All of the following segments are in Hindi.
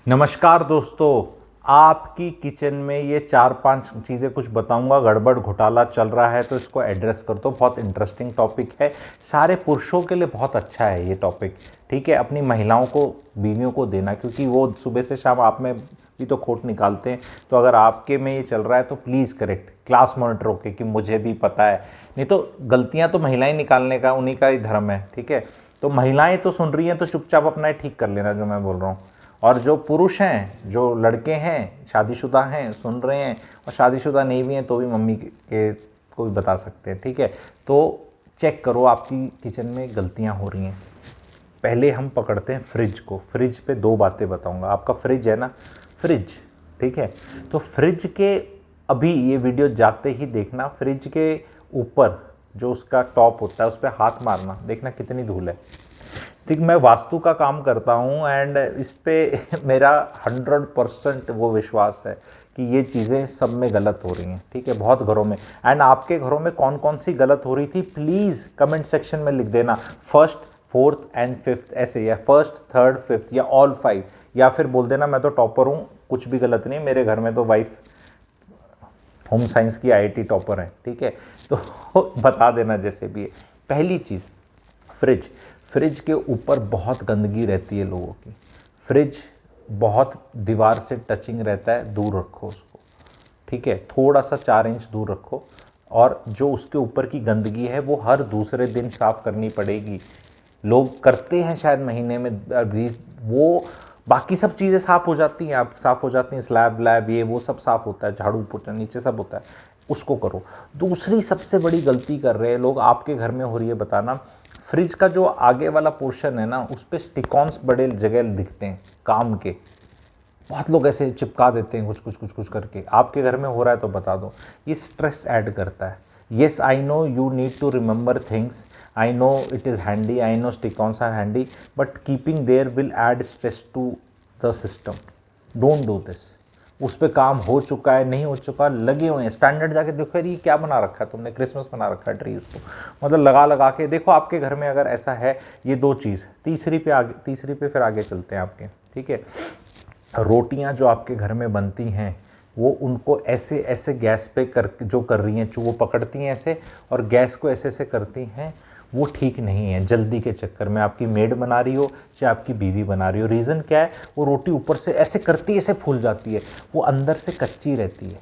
नमस्कार दोस्तों, आपकी किचन में ये 4-5 चीज़ें कुछ बताऊंगा, गड़बड़ घोटाला चल रहा है तो इसको एड्रेस कर दो। बहुत इंटरेस्टिंग टॉपिक है, सारे पुरुषों के लिए बहुत अच्छा है ये टॉपिक। ठीक है, अपनी महिलाओं को, बीवियों को देना, क्योंकि वो सुबह से शाम आप में भी तो खोट निकालते हैं। तो अगर आपके में ये चल रहा है तो प्लीज़ करेक्ट, क्लास मॉनिटर होके कि मुझे भी पता है। नहीं तो गलतियाँ तो महिलाएँ निकालने का उन्हीं का ही धर्म है। ठीक है, तो महिलाएँ तो सुन रही हैं तो चुपचाप अपना ठीक कर लेना जो मैं बोल रहा हूँ। और जो पुरुष हैं, जो लड़के हैं, शादीशुदा हैं, सुन रहे हैं, और शादीशुदा नहीं भी हैं तो भी मम्मी के को भी बता सकते हैं। ठीक है, तो चेक करो आपकी किचन में गलतियां हो रही हैं। पहले हम पकड़ते हैं फ्रिज को। फ्रिज पे 2 बातें बताऊंगा। आपका फ्रिज है ना, फ्रिज, ठीक है, तो फ्रिज के, अभी ये वीडियो जाते ही देखना, फ्रिज के ऊपर जो उसका टॉप होता है उस पर हाथ मारना, देखना कितनी धूल है। ठीक, मैं वास्तु का काम करता हूँ एंड इस पे मेरा 100% वो विश्वास है कि ये चीज़ें सब में गलत हो रही हैं। ठीक है, बहुत घरों में। एंड आपके घरों में कौन कौन सी गलत हो रही थी प्लीज़ कमेंट सेक्शन में लिख देना। फर्स्ट, फोर्थ एंड फिफ्थ ऐसे, या फर्स्ट, थर्ड, फिफ्थ, या ऑल 5, या फिर बोल देना मैं तो टॉपर हूँ, कुछ भी गलत नहीं, मेरे घर में तो वाइफ होम साइंस की IIT टॉपर है। ठीक है, तो बता देना जैसे भी है। पहली चीज़, फ्रिज। फ्रिज के ऊपर बहुत गंदगी रहती है लोगों की। फ्रिज बहुत दीवार से टचिंग रहता है, दूर रखो उसको। ठीक है, थोड़ा सा 4 इंच दूर रखो। और जो उसके ऊपर की गंदगी है वो हर दूसरे दिन साफ़ करनी पड़ेगी। लोग करते हैं शायद महीने में अभी, वो बाकी सब चीज़ें साफ़ हो जाती हैं, आप साफ़ हो जाती हैं, स्लैब व्लैब ये वो सब साफ़ होता है, झाड़ू पोछा नीचे सब होता है, उसको करो। दूसरी सबसे बड़ी गलती कर रहे हैं लोग, आपके घर में हो रही है बताना, फ्रिज का जो आगे वाला पोर्शन है ना, उस पर स्टिकॉन्स बड़े जगह दिखते हैं काम के। बहुत लोग ऐसे चिपका देते हैं कुछ कुछ कुछ कुछ करके। आपके घर में हो रहा है तो बता दो, ये स्ट्रेस ऐड करता है। Yes, I know you need to remember things, I know it is handy, I know stickons are handy, but keeping there will add stress to the system. Don't do this. उस पर काम हो चुका है, नहीं हो चुका, लगे हुए हैं। स्टैंडर्ड जाके देखो यार ये क्या बना रखा है तुमने, क्रिसमस बना रखा है ट्री, उसको मतलब लगा लगा के देखो आपके घर में अगर ऐसा है। ये 2 चीज़। तीसरी पे फिर आगे चलते हैं आपके। ठीक है, रोटियां जो आपके घर में बनती हैं वो उनको ऐसे ऐसे गैस पे जो कर रही हैं, वो पकड़ती हैं ऐसे और गैस को ऐसे ऐसे करती हैं, वो ठीक नहीं है। जल्दी के चक्कर में आपकी मेड बना रही हो चाहे आपकी बीवी बना रही हो, रीज़न क्या है, वो रोटी ऊपर से ऐसे करती है, ऐसे फूल जाती है, वो अंदर से कच्ची रहती है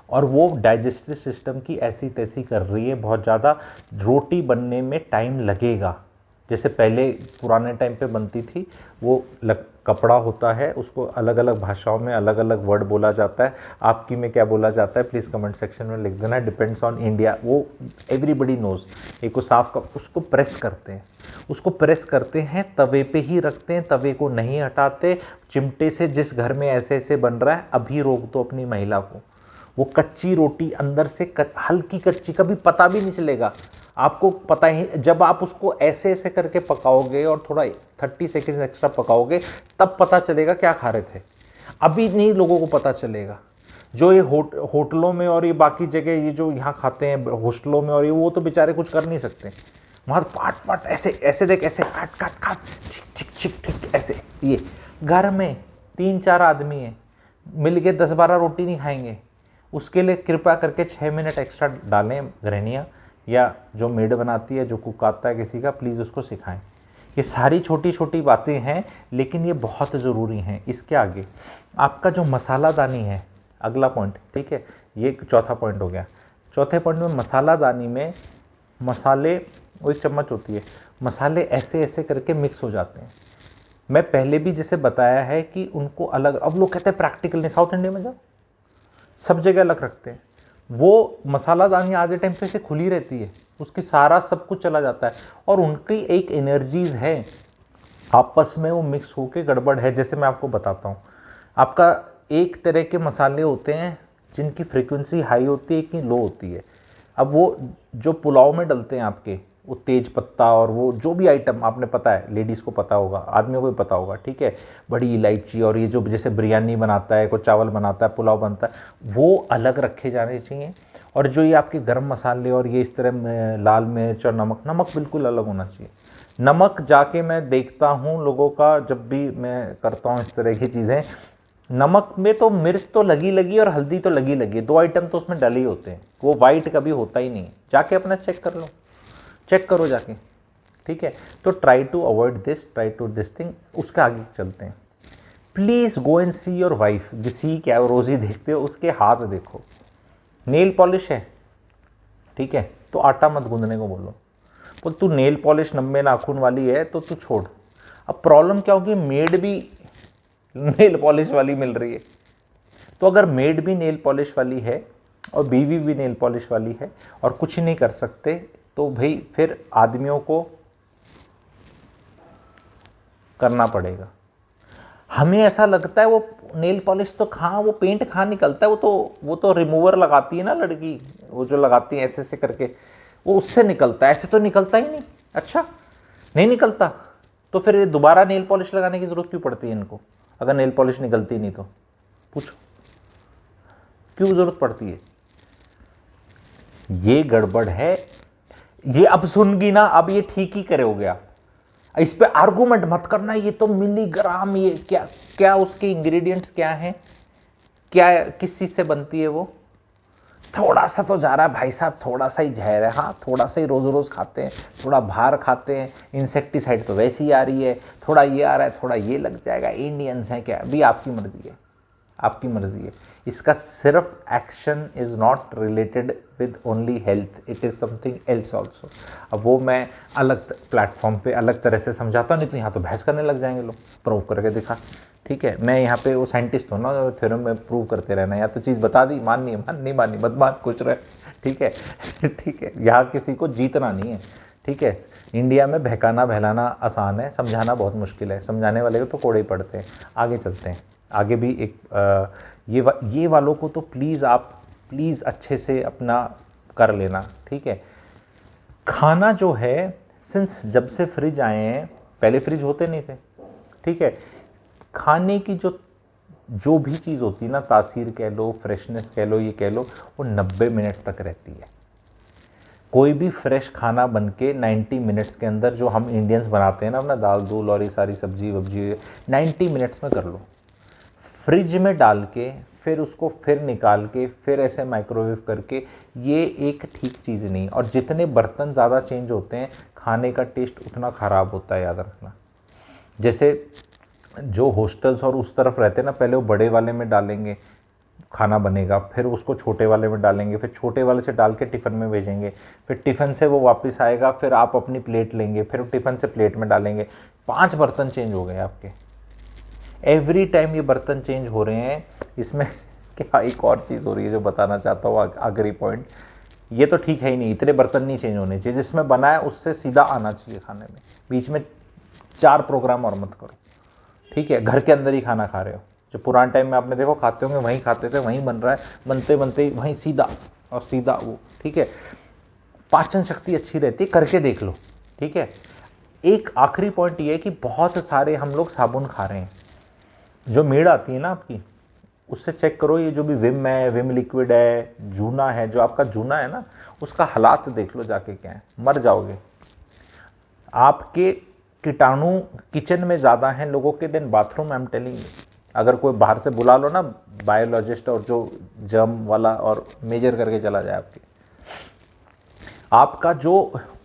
और वो डाइजेस्टिव सिस्टम की ऐसी तैसी कर रही है बहुत ज़्यादा। रोटी बनने में टाइम लगेगा। जैसे पहले पुराने टाइम पे बनती थी, वो कपड़ा होता है, उसको अलग अलग भाषाओं में अलग अलग वर्ड बोला जाता है। आपकी में क्या बोला जाता है प्लीज़ कमेंट सेक्शन में लिख देना। डिपेंड्स ऑन इंडिया, वो एवरीबडी नोज। एक को साफ कर, उसको प्रेस करते हैं, उसको प्रेस करते हैं, तवे पे ही रखते हैं, तवे को नहीं हटाते। चिमटे से जिस घर में ऐसे ऐसे बन रहा है अभी रोक दो अपनी महिला को। वो कच्ची रोटी अंदर से हल्की कच्ची, कभी पता भी नहीं चलेगा आपको। पता ही, जब आप उसको ऐसे ऐसे करके पकाओगे और थोड़ा 30 सेकेंड एक्स्ट्रा पकाओगे तब पता चलेगा क्या खा रहे थे। अभी नहीं लोगों को पता चलेगा। जो ये होटलों में और ये बाकी जगह ये जो यहाँ खाते हैं हॉस्टलों में और ये, वो तो बेचारे कुछ कर नहीं सकते। वहाँ पाट पाट ऐसे ऐसे देख, ऐसे काट काट काट, छिक छिक छिक छिक ऐसे। ये घर में 3-4 आदमी हैं, मिल के 10-12 रोटी नहीं खाएंगे। उसके लिए कृपया करके 6 मिनट एक्स्ट्रा डालें गृहणियाँ, या जो मेड बनाती है, जो कुक आता है किसी का, प्लीज़ उसको सिखाएं। ये सारी छोटी छोटी बातें हैं लेकिन ये बहुत ज़रूरी हैं। इसके आगे आपका जो मसालादानी है, अगला पॉइंट, ठीक है, ये चौथा पॉइंट हो गया। चौथे पॉइंट में मसालादानी में मसाले, वो 1 चम्मच होती है, मसाले ऐसे ऐसे करके मिक्स हो जाते हैं। मैं पहले भी जैसे बताया है कि उनको अलग, अब लोग कहते हैं प्रैक्टिकल नहीं, साउथ इंडिया में जाओ सब जगह अलग रखते हैं। वो मसालादानी आधे टाइम पे से खुली रहती है, उसकी सारा सब कुछ चला जाता है और उनकी एक एनर्जीज है, आपस में वो मिक्स होके गड़बड़ है। जैसे मैं आपको बताता हूँ, आपका एक तरह के मसाले होते हैं जिनकी फ्रीक्वेंसी हाई होती है, कि लो होती है। अब वो जो पुलाव में डलते हैं आपके, वो तेज पत्ता और वो जो भी आइटम आपने, पता है लेडीज़ को पता होगा, आदमियों को भी पता होगा, ठीक है, बड़ी इलायची और ये जो जैसे बिरयानी बनाता है, कोई चावल बनाता है, पुलाव बनता है, वो अलग रखे जाने चाहिए। और जो ये आपके गरम मसाले और ये इस तरह लाल मिर्च और नमक बिल्कुल अलग होना चाहिए। नमक जाके मैं देखता हूँ लोगों का, जब भी मैं करता हूँ इस तरह की चीज़ें, नमक में तो मिर्च तो लगी लगी और हल्दी तो लगी लगी, 2 आइटम तो उसमें डले ही होते हैं, वो वाइट कभी होता ही नहीं। जाके अपना चेक कर लो, चेक करो जाके, ठीक है। तो try to avoid this, try to this thing. उसके आगे चलते हैं। Please go and see your wife, see क्या रोज़ ही देखते हो, उसके हाथ देखो, नेल पॉलिश है, ठीक है, तो आटा मत गूंदने को बोलो। बोल तू नेल पॉलिश 90 नाखून वाली है तो तू छोड़। अब प्रॉब्लम क्या होगी, मेड भी नेल पॉलिश वाली मिल रही है, तो अगर मेड भी नेल पॉलिश वाली है और बीवी भी नेल पॉलिश वाली है और कुछ नहीं कर सकते, तो भाई फिर आदमियों को करना पड़ेगा। हमें ऐसा लगता है वो नेल पॉलिश तो वो पेंट निकलता है, वो तो रिमूवर लगाती है ना लड़की, वो जो लगाती है ऐसे ऐसे करके, वो उससे निकलता है, ऐसे तो निकलता ही नहीं। अच्छा, नहीं निकलता, तो फिर ये दोबारा नेल पॉलिश लगाने की ज़रूरत क्यों पड़ती है इनको, अगर नेल पॉलिश निकलती नहीं तो? पूछो क्यों ज़रूरत पड़ती है? ये गड़बड़ है। ये अब सुनगी ना, अब ये ठीक ही करे हो गया, इस पे आर्गूमेंट मत करना, ये तो मिलीग्राम, ये क्या क्या उसके इंग्रेडिएंट्स क्या हैं, क्या किस चीज़ से बनती है वो, थोड़ा सा तो जा रहा है भाई साहब, थोड़ा सा ही जहर है, हाँ थोड़ा सा ही रोज़ रोज़ खाते हैं, थोड़ा बाहर खाते हैं, इंसेक्टिसाइड तो वैसे ही आ रही है, थोड़ा ये आ रहा है, थोड़ा ये लग जाएगा, इंडियंस हैं क्या, अभी आपकी मर्जी है, आपकी मर्जी है। इसका सिर्फ action is not related with only health, it is something else also. अब वो मैं अलग प्लेटफॉर्म पे अलग तरह से समझाता हूँ, नहीं तो यहाँ तो बहस करने लग जाएंगे लोग, प्रूव करके दिखा, ठीक है। मैं यहाँ पे वो साइंटिस्ट हूँ ना, थ्योरम में प्रूव करते रहना, या तो चीज़ बता दी, माननी है मान, नहीं माननी मत मान, कुछ रहे, ठीक है ठीक है। यहाँ किसी को जीतना नहीं है, ठीक है। इंडिया में बहकाना बहलाना आसान है, समझाना बहुत मुश्किल है, समझाने वाले को तो कोड़े ही पड़ते हैं। आगे चलते हैं, आगे भी एक ये वालों को तो प्लीज़ आप प्लीज़ अच्छे से अपना कर लेना, ठीक है। खाना जो है, सिंस जब से फ्रिज आए हैं, पहले फ्रिज होते नहीं थे, ठीक है, खाने की जो भी चीज़ होती है ना, तासीर कह लो, फ्रेशनेस कह लो, ये कह लो, वो 90 मिनट तक रहती है। कोई भी फ्रेश खाना बन के 90 मिनट्स के अंदर, जो हम इंडियंस बनाते हैं ना अपना दाल दूल और ये सारी सब्जी वब्जी, 90 मिनट्स में कर लो। फ्रिज में डाल के फिर उसको फिर निकाल के फिर ऐसे माइक्रोवेव करके, ये एक ठीक चीज़ नहीं। और जितने बर्तन ज़्यादा चेंज होते हैं, खाने का टेस्ट उतना ख़राब होता है, याद रखना। जैसे जो हॉस्टल्स और उस तरफ रहते हैं ना, पहले वो बड़े वाले में डालेंगे खाना बनेगा, फिर उसको छोटे वाले में डालेंगे, फिर छोटे वाले से डाल के टिफ़िन में भेजेंगे, फिर टिफ़िन से वो वापस आएगा, फिर आप अपनी प्लेट लेंगे, फिर टिफ़िन से प्लेट में डालेंगे। 5 बर्तन चेंज हो गए आपके, एवरी टाइम ये बर्तन चेंज हो रहे हैं। इसमें क्या एक और चीज़ हो रही है जो बताना चाहता हूँ, आखिरी पॉइंट, ये तो ठीक है ही नहीं, इतने बर्तन नहीं चेंज होने चाहिए, जिसमें बना है उससे सीधा आना चाहिए खाने में, बीच में 4 प्रोग्राम और मत करो, ठीक है। घर के अंदर ही खाना खा रहे हो, जो पुराने टाइम में आपने देखो खाते होंगे, वहीं खाते थे, वहीं बन रहा है, बनते बनते वहीं सीधा और सीधा वो, ठीक है। पाचन शक्ति अच्छी रहती है, करके देख लो, ठीक है। एक आखिरी पॉइंट ये है कि बहुत सारे हम लोग साबुन खा रहे हैं, जो मेड आती है ना आपकी, उससे चेक करो, ये जो भी विम है, विम लिक्विड है, जूना है, जो आपका जूना है ना, उसका हालात देख लो जाके क्या है, मर जाओगे। आपके कीटाणु किचन में ज़्यादा हैं लोगों के दिन bathroom, I am telling you. अगर कोई बाहर से बुला लो ना बायोलॉजिस्ट, और जो जर्म वाला, और मेजर करके चला जाए आपका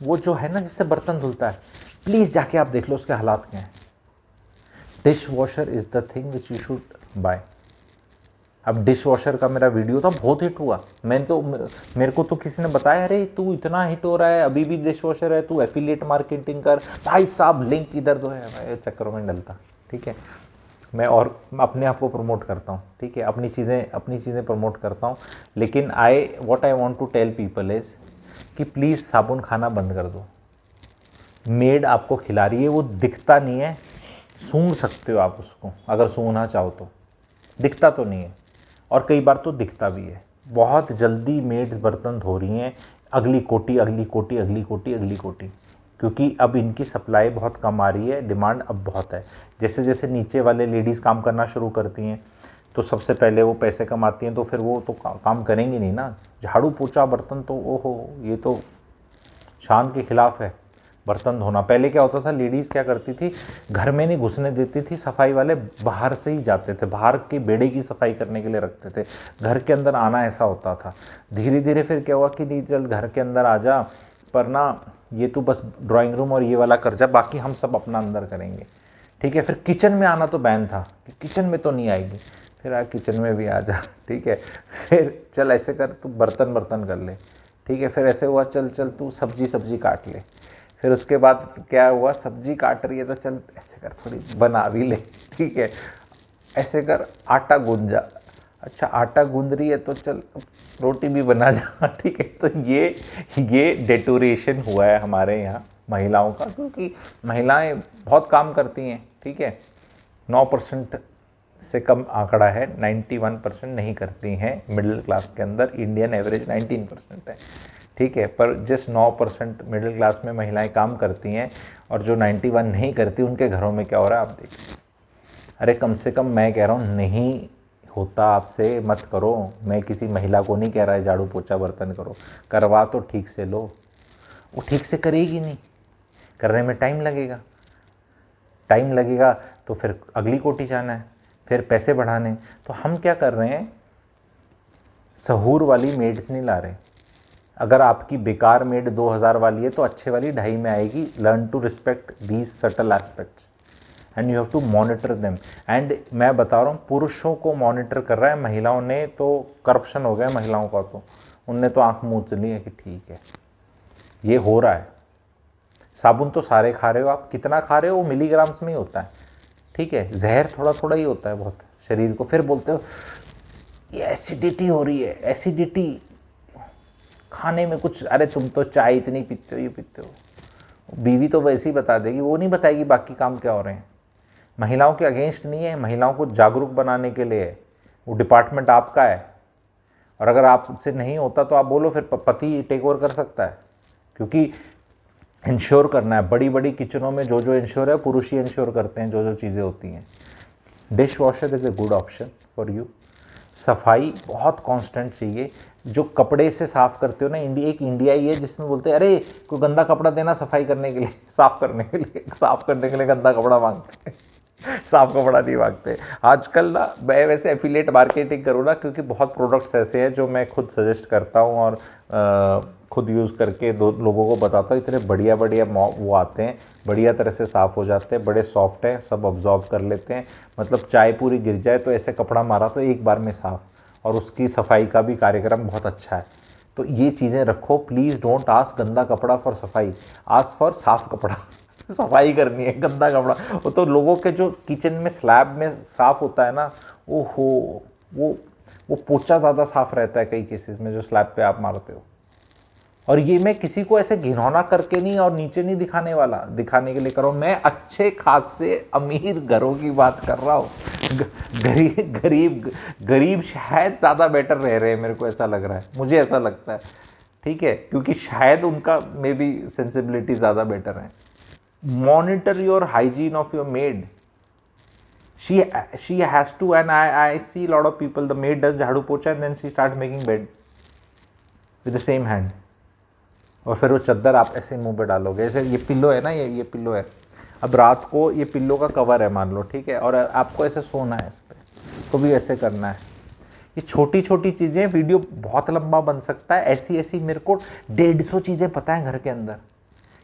वो जो है ना जिससे बर्तन धुलता है, प्लीज़ जाके आप देख लो उसके हालात क्या हैं। Dish washer is the thing which you should buy. अब डिश वॉशर का मेरा वीडियो था, बहुत हिट हुआ, मेरे को तो किसी ने बताया, अरे तू इतना हिट हो रहा है, अभी भी डिश वॉशर है, तू एफिलिएट मार्केटिंग कर भाई साहब, लिंक इधर दो है, मैं चक्करों में डलता, ठीक है। मैं और अपने आप को प्रमोट करता हूँ, ठीक है, अपनी चीज़ें प्रमोट करता हूँ। लेकिन what I want to tell people is कि प्लीज़ साबुन खाना बंद कर दो। मेड आपको खिला रही है, वो दिखता नहीं है, सूंघ सकते हो आप उसको, अगर सूंघना चाहो तो, दिखता तो नहीं है, और कई बार तो दिखता भी है। बहुत जल्दी मेड्स बर्तन धो रही हैं, अगली कोटी अगली कोटी अगली कोटी अगली कोटी, क्योंकि अब इनकी सप्लाई बहुत कम आ रही है, डिमांड अब बहुत है। जैसे जैसे नीचे वाले लेडीज़ काम करना शुरू करती हैं, तो सबसे पहले वो पैसे कमाती हैं, तो फिर वो तो काम करेंगी नहीं ना। झाड़ू पोछा बर्तन तो ओहो, ये तो शान के खिलाफ है, बर्तन धोना। पहले क्या होता था, लेडीज़ क्या करती थी, घर में नहीं घुसने देती थी, सफाई वाले बाहर से ही जाते थे, बाहर के बेड़े की सफाई करने के लिए रखते थे, घर के अंदर आना ऐसा होता था। धीरे धीरे फिर क्या हुआ कि नहीं चल घर के अंदर आ जा, पर ना ये तू बस ड्राइंग रूम और ये वाला कर जा, बाकी हम सब अपना अंदर करेंगे, ठीक है। फिर किचन में आना तो बैन था कि किचन में तो नहीं आएगी, फिर आ किचन में भी आ जा, ठीक है। फिर चल ऐसे कर तू बर्तन कर ले, ठीक है। फिर ऐसे हुआ चल चल तू सब्जी काट ले। फिर उसके बाद क्या हुआ, सब्जी काट रही है तो चल ऐसे कर थोड़ी बना भी ले, ठीक है। ऐसे कर आटा गूंद जा, अच्छा आटा गूंद रही है तो चल रोटी भी बना जा, ठीक है। तो ये डेटोरेशन हुआ है हमारे यहाँ महिलाओं का, क्योंकि महिलाएं बहुत काम करती हैं, ठीक है। 9% से कम आंकड़ा है, 91% नहीं करती हैं मिडिल क्लास के अंदर, इंडियन एवरेज 19% है, ठीक है। पर जिस 9% मिडिल क्लास में महिलाएं काम करती हैं और जो 91 नहीं करती, उनके घरों में क्या हो रहा है आप देखिए। अरे कम से कम मैं कह रहा हूँ नहीं होता आपसे मत करो, मैं किसी महिला को नहीं कह रहा है झाड़ू पोछा बर्तन करो, करवा तो ठीक से लो। वो ठीक से करेगी नहीं, करने में टाइम लगेगा तो फिर अगली कोठी जाना है, फिर पैसे बढ़ाने। तो हम क्या कर रहे हैं, सहूर वाली मेड्स नहीं ला रहे। अगर आपकी बेकार मेड 2000 वाली है तो अच्छे वाली 2.5 में आएगी। Learn to respect these subtle aspects and you have to monitor them. And मैं बता रहा हूँ, पुरुषों को मॉनिटर कर रहा है, महिलाओं ने तो करप्शन हो गया महिलाओं का, तो उनने तो आंख मूंद ली है कि ठीक है ये हो रहा है। साबुन तो सारे खा रहे हो आप, कितना खा रहे हो वो मिलीग्राम्स में ही होता है, ठीक है। जहर थोड़ा थोड़ा ही होता है बहुत शरीर को। फिर बोलते हो ये एसिडिटी हो रही है, एसिडिटी खाने में कुछ, अरे तुम तो चाय इतनी पीते हो, ये पीते हो। बीवी तो वैसे ही बता देगी, वो नहीं बताएगी बाकी काम क्या हो रहे हैं। महिलाओं के अगेंस्ट नहीं है, महिलाओं को जागरूक बनाने के लिए है, वो डिपार्टमेंट आपका है। और अगर आपसे नहीं होता तो आप बोलो, फिर पति टेक ओवर कर सकता है, क्योंकि इंश्योर करना है। बड़ी बड़ी किचनों में जो इंश्योर है पुरुष ही इंश्योर करते हैं, जो चीज़ें होती हैं। Dish washer is a good option for you. सफाई बहुत कांस्टेंट चाहिए। जो कपड़े से साफ़ करते हो ना, एक इंडिया ही है जिसमें बोलते हैं अरे कोई गंदा कपड़ा देना सफाई करने के लिए, साफ़ करने के लिए गंदा कपड़ा मांगते हैं, साफ कपड़ा नहीं मांगते। आजकल ना मैं वैसे एफिलिएट मार्केटिंग करूँ ना, क्योंकि बहुत प्रोडक्ट्स ऐसे हैं जो मैं खुद सजेस्ट करता हूँ और खुद यूज़ करके लोगों को बताता हूँ। इतने बढ़िया वो आते हैं, बढ़िया तरह से साफ़ हो जाते हैं, बड़े सॉफ्ट हैं, सब ऑब्जॉर्व कर लेते हैं। मतलब चाय पूरी गिर जाए तो ऐसे कपड़ा मारा तो एक बार में साफ़, और उसकी सफाई का भी कार्यक्रम बहुत अच्छा है। तो ये चीज़ें रखो, प्लीज़ डोंट आस्क गंदा कपड़ा फॉर सफाई, आस्क फॉर साफ़ कपड़ा। सफाई करनी है, गंदा कपड़ा वो तो लोगों के जो किचन में स्लैब में साफ़ होता है ना, ओहो वो पोछा ज़्यादा साफ़ रहता है कई केसेस में जो स्लैब पे आप मारते हो। और ये मैं किसी को ऐसे घिनौना करके नहीं और नीचे नहीं दिखाने वाला, दिखाने के लिए कर रहा हूँ। मैं अच्छे खासे अमीर घरों की बात कर रहा हूँ। गरीब शायद ज़्यादा बेटर रह रहे हैं, मेरे को ऐसा लग रहा है, मुझे ऐसा लगता है, ठीक है, क्योंकि शायद उनका मे बी सेंसिबिलिटी ज़्यादा बेटर है। Monitor your hygiene of your made. she has to, and I see a lot of people, the maid does झाड़ू पोछा and then she start making bed with the same hand, और फिर वो चद्दर आप ऐसे मुंह पे डालोगे। ऐसे ये पिल्लो है ना, ये पिल्लो है, अब रात को ये पिल्लो का कवर है मान लो, ठीक है, और आपको ऐसे सोना है इस पर, तो भी ऐसे करना है। ये छोटी छोटी चीज़ें, वीडियो बहुत लंबा बन सकता है। ऐसी मेरे को 150 चीज़ें पता है घर के अंदर।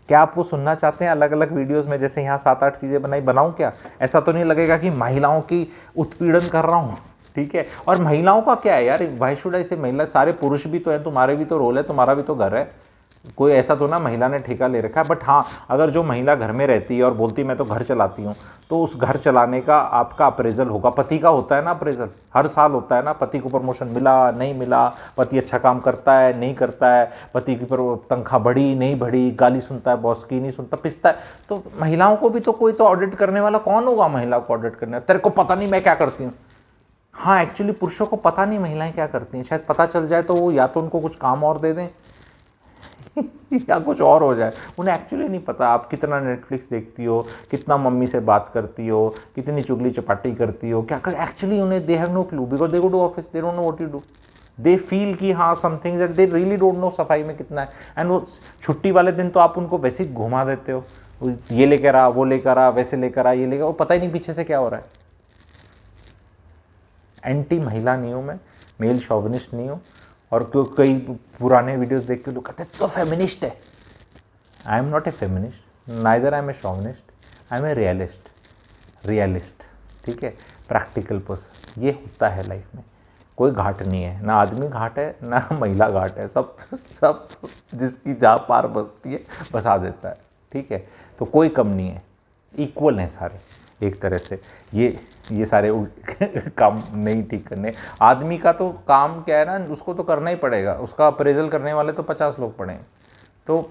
क्या आप वो सुनना चाहते हैं अलग अलग वीडियोस में, जैसे यहाँ 7-8 चीज़ें बनाऊँ क्या? ऐसा तो नहीं लगेगा कि महिलाओं की उत्पीड़न कर रहा हूँ, ठीक है। और महिलाओं का क्या है यार, व्हाई शुड आई से महिला, सारे पुरुष भी तो हैं, तुम्हारे भी तो रोल है, तुम्हारा भी तो घर है, कोई ऐसा तो ना महिला ने ठेका ले रखा है। बट हाँ, अगर जो महिला घर में रहती है और बोलती मैं तो घर चलाती हूँ, तो उस घर चलाने का आपका अप्रेजल होगा। पति का होता है ना अप्रेजल, हर साल होता है ना, पति को प्रमोशन मिला नहीं मिला, पति अच्छा काम करता है नहीं करता है, पति की तनख्वाह बढ़ी नहीं बढ़ी, गाली सुनता है बॉस की नहीं सुनता, पिसता है। तो महिलाओं को भी तो कोई तो ऑडिट करने वाला कौन होगा महिला को ऑडिट करने? तेरे को पता नहीं मैं क्या करती हूँ। हाँ, एक्चुअली पुरुषों को पता नहीं महिलाएं क्या करती हैं, शायद पता चल जाए तो वो या तो उनको कुछ काम और दे दें या कुछ और हो जाए। उन्हें एक्चुअली नहीं पता आप कितना नेटफ्लिक्स देखती हो, कितना मम्मी से बात करती हो, कितनी चुगली चपाटी करती हो, क्या कर। एक्चुअली उन्हें they have no clue, because they go to office, they don't know what you do. They feel कि हाँ something that they really don't know सफाई में कितना है। एंड वो छुट्टी वाले दिन तो आप उनको वैसे ही घुमा देते हो, ये लेकर आ, वो लेकर आ, वैसे लेकर आ, ये लेकर, वो पता ही नहीं पीछे से क्या हो रहा है। एंटी महिला नहीं हूँ मैं, मेल शॉविनिस्ट नहीं हूँ। और क्यों कई पुराने वीडियोस देख के लोग कहते तो फेमिनिस्ट है। I am not a feminist, neither I am a chauvinist, I am a realist. ठीक है, प्रैक्टिकल पर्सन। ये होता है लाइफ में, कोई घाट नहीं है, ना आदमी घाट है ना महिला घाट है, सब जिसकी जहाँ पार बसती है बसा देता है। ठीक है, तो कोई कम नहीं है, इक्वल हैं सारे एक तरह से। ये सारे काम नहीं ठीक करने। आदमी का तो काम क्या है ना, उसको तो करना ही पड़ेगा, उसका अप्रेजल करने वाले तो 50 लोग पड़े हैं। तो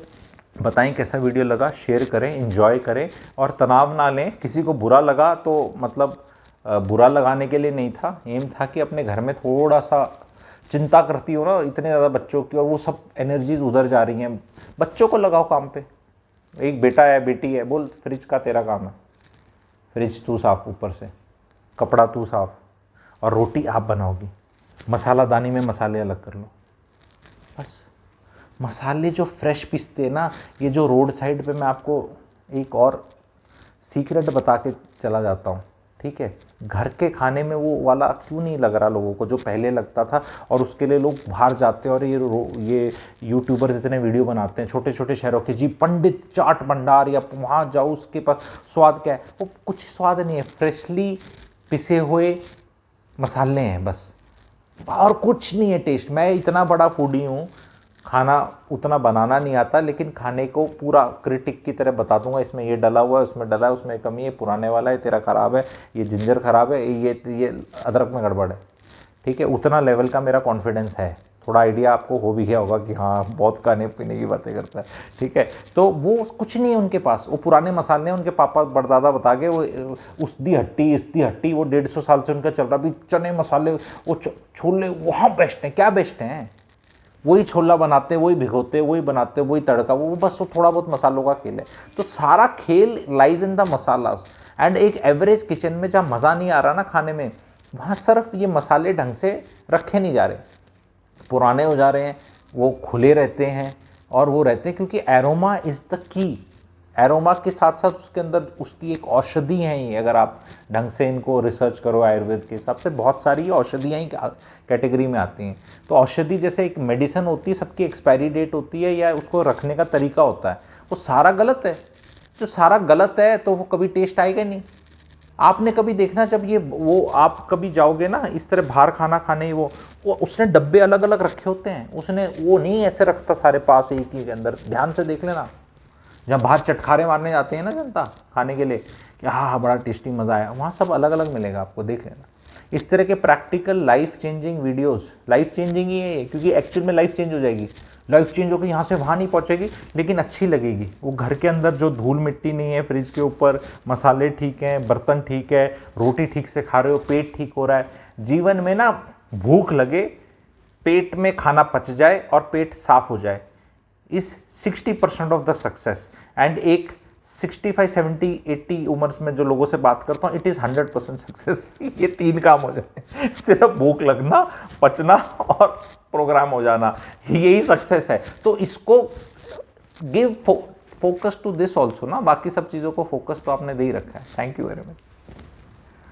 बताएं कैसा वीडियो लगा, शेयर करें, एंजॉय करें और तनाव ना लें। किसी को बुरा लगा तो मतलब बुरा लगाने के लिए नहीं था, एम था कि अपने घर में थोड़ा सा चिंता करती हो ना इतने ज़्यादा बच्चों की, और वो सब एनर्जीज उधर जा रही हैं, बच्चों को लगाओ काम पे। एक बेटा है, बेटी है, बोल फ्रिज का तेरा काम है, फ्रिज तू साफ, ऊपर से कपड़ा तू साफ, और रोटी आप बनाओगी। मसाला दानी में मसाले अलग कर लो बस। मसाले जो फ्रेश पीसते हैं ना, ये जो रोड साइड पे, मैं आपको एक और सीक्रेट बता के चला जाता हूँ। ठीक है, घर के खाने में वो वाला क्यों नहीं लग रहा लोगों को जो पहले लगता था, और उसके लिए लोग बाहर जाते हैं। और ये यूट्यूबर्स इतने वीडियो बनाते हैं छोटे छोटे शहरों के, जी पंडित चाट भंडार, या वहाँ जाओ उसके पास स्वाद क्या है, वो कुछ स्वाद नहीं है, फ्रेशली पिसे हुए मसाले हैं बस, और कुछ नहीं है टेस्ट। मैं इतना बड़ा फूडी हूँ, खाना उतना बनाना नहीं आता, लेकिन खाने को पूरा क्रिटिक की तरह बता दूंगा, इसमें ये डला हुआ है, उसमें डला है, उसमें कमी है, पुराने वाला है, तेरा ख़राब है, ये जिंजर ख़राब है, ये अदरक में गड़बड़ है। ठीक है, उतना लेवल का मेरा कॉन्फिडेंस है। थोड़ा आइडिया आपको हो भी गया होगा कि हाँ बहुत खाने पीने की बातें करता है। ठीक है, तो वो कुछ नहीं है उनके पास, वो पुराने मसाले हैं, उनके पापा परदादा बता के, वो उसदी हट्टी इसदी हट्टी, वो 150 साल से उनका चल रहा। अभी चने मसाले, वो छोले वहाँ बेस्ट हैं। क्या बेस्ट हैं? वही छोला बनाते, वही भिगोते, वही बनाते, वही तड़का, वो बस वो थोड़ा बहुत मसालों का खेल है। तो सारा खेल lies in the masalas. And एक एवरेज किचन में जहाँ मज़ा नहीं आ रहा ना खाने में, वहाँ सिर्फ ये मसाले ढंग से रखे नहीं जा रहे, पुराने हो जा रहे हैं, वो खुले रहते हैं, और वो रहते हैं क्योंकि aroma is the key. Aroma के साथ साथ उसके अंदर उसकी एक औषधि है ही, अगर आप ढंग से इनको रिसर्च करो आयुर्वेद के हिसाब से, बहुत सारी औषधियाँ ही कैटेगरी में आती हैं। तो औषधि जैसे एक मेडिसिन होती है, सबकी एक्सपायरी डेट होती है या उसको रखने का तरीका होता है, वो सारा गलत है। जो सारा गलत है तो वो कभी टेस्ट आएगा नहीं। आपने कभी देखना, जब ये वो आप कभी जाओगे ना इस तरह बाहर खाना खाने, वो उसने डब्बे अलग अलग रखे होते हैं, उसने वो नहीं ऐसे रखता सारे पास एक ही के अंदर। ध्यान से देख लेना, जहाँ बाहर चटखारे मारने जाते हैं ना जनता खाने के लिए कि हाँ बड़ा टेस्टी मज़ा आया, वहाँ सब अलग अलग मिलेगा आपको, देख लेना। इस तरह के practical life changing videos, life changing ही है क्योंकि एक्चुअल में लाइफ चेंज हो जाएगी। लाइफ चेंज होकर यहाँ से वहाँ नहीं पहुँचेगी, लेकिन अच्छी लगेगी। वो घर के अंदर जो धूल मिट्टी नहीं है, फ्रिज के ऊपर मसाले ठीक हैं, बर्तन ठीक है, रोटी ठीक से खा रहे हो, पेट ठीक हो रहा है। जीवन में ना भूख लगे, पेट में खाना पच जाए और पेट साफ हो जाए, इस 60% ऑफ द सक्सेस। एंड एक 65, 70, 80 उम्र में जो लोगों से बात करता हूँ, इट इज़ 100% सक्सेस। ये 3 काम हो जाए, सिर्फ भूख लगना, पचना और प्रोग्राम हो जाना, यही सक्सेस है। तो इसको give focus to this also ना, बाकी सब चीज़ों को फोकस तो आपने दे ही रखा है। Thank you very much.